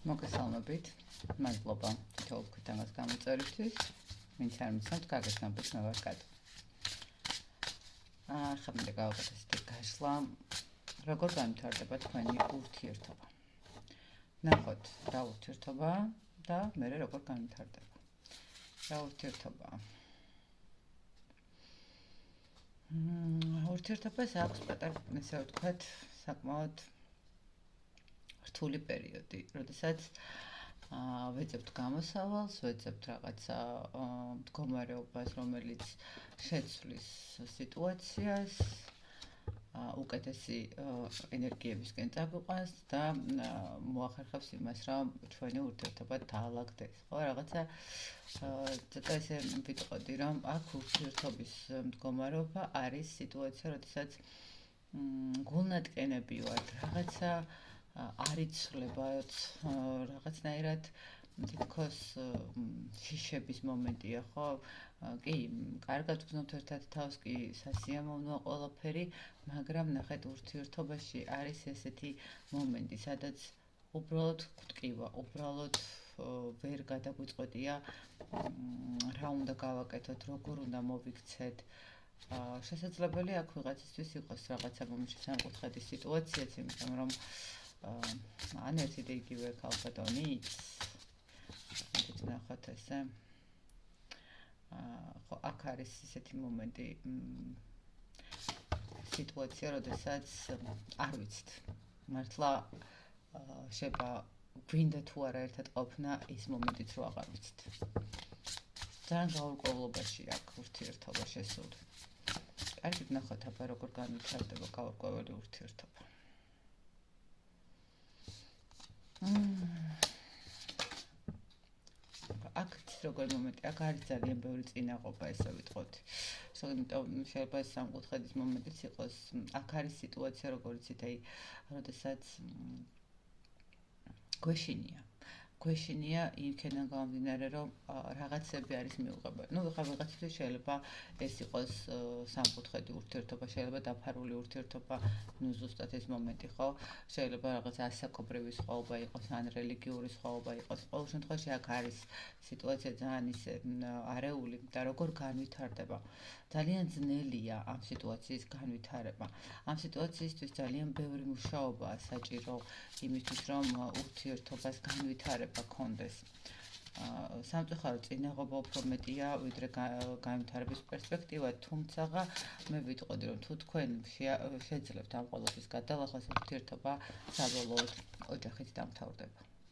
მოგესალმებით. მადლობა თითოეულ ქვიტანას გამოწერისთვის. ვინც არ მიცნობთ, გაგესწრებით მე ვარ კატო. ახლა მინდა გავაკეთოთ გაშლა, როგორ განვითარდება თქვენი ურთიერთობა. ნახოთ რა ურთიერთობა და მე როგორ განვითარდება. რა ურთიერთობაა. ურთიერთობას აქვს პატარა, ესე ვთქვათ, საკმაოდ რთული პერიოდი, როდესაც ვეძებთ გამოსავალს, ვეძებთ რაღაცა მდგომარეობას, რომელიც შეცვლის სიტუაციას, უკეთესი ენერგიებისკენ წაგვიყვანს და მოახერხებს იმას, რომ ჩვენი ურთიერთობა დაალაგდეს. ხო, რაღაცა ცოტა ესე ვიტყოდი, რომ აქ ურთიერთობის მდგომარეობა არის სიტუაცია, როდესაც გულნატკენები ვართ, რაღაცა არ იცვლებათ, რაღაცნაირად თითქოს შიშების მომენტია, ხო? კი, კარგად ვგზნობთ ერთად თავს, კი, სასიამოვნოა ყველაფერი, მაგრამ ნახეთ ურთიერთობაში არის ესეთი მომენტი, სადაც უბრალოდ გვტკივა, უბრალოდ ვერ გადაგვიწყვეტია რა უნდა გავაკეთოთ, როგორ უნდა მოვიქცეთ. შესაძლებელია აქ ვიღაცისთვის იყოს რაღაცა მომენტში სამკუთხედის სიტუაციაც, იმიტომ რომ ან ერთი და იგივე ქალბატონიც ნახოთ ესე ხო აქ არის ესეთი მომენტი სიტუაცია, როდესაც არ ვიცით მართლა შეიძლება გვინდა თუ არა ერთად ყოფნა ის მომენტიც რო აღარ ვიცით. ძალიან გაურკვევლობაში აქვს ურთიერთობა შესული. კარგით ნახოთ აბა როგორ განვითარდება გაურკვეველი ურთიერთობა. აქ როგორი მომენტი, აქ არის ძალიან ბევრი წინაღობა, ესე ვიტყოთ. შეიძლება ეს სამკუთხედის მომენტიც იყოს. აქ არის სიტუაცია, როგორიც ითქვი, როდესაც გვეშინია იქიდან გამომდინარე, რომ რაღაცები არის მიუღებელი. ნუ ხა ვიღაცისთვის შეიძლება ეს იყოს სამკუთხედი ურთიერთობა, შეიძლება დაფარული ურთიერთობა, ნუ ზუსტად ეს მომენტი, ხო? შეიძლება რაღაც ასაკობრივი სხვაობა იყოს, ან რელიგიური სხვაობა იყოს. ყოველ შემთხვევაში აქ არის სიტუაცია ძალიან ისე არეული და როგორ განვითარდება. ძალიან ძნელია ამ სიტუაციის განვითარება. ამ სიტუაციისთვის ძალიან ბევრი მუშაობაა საჭირო იმისთვის, რომ ურთიერთობას განვითარება კონდეს. სამწუხაროდ წინაღობა უფრო მეტია, ვიდრე განვითარების პერსპექტივა, თუმცა მე ვიტყოდი, რომ თუ თქვენ შეძლებთ ამ ყველაფრის გადალახვას, ურთიერთობა საბოლოოდ ოჯახით დამთავრდება.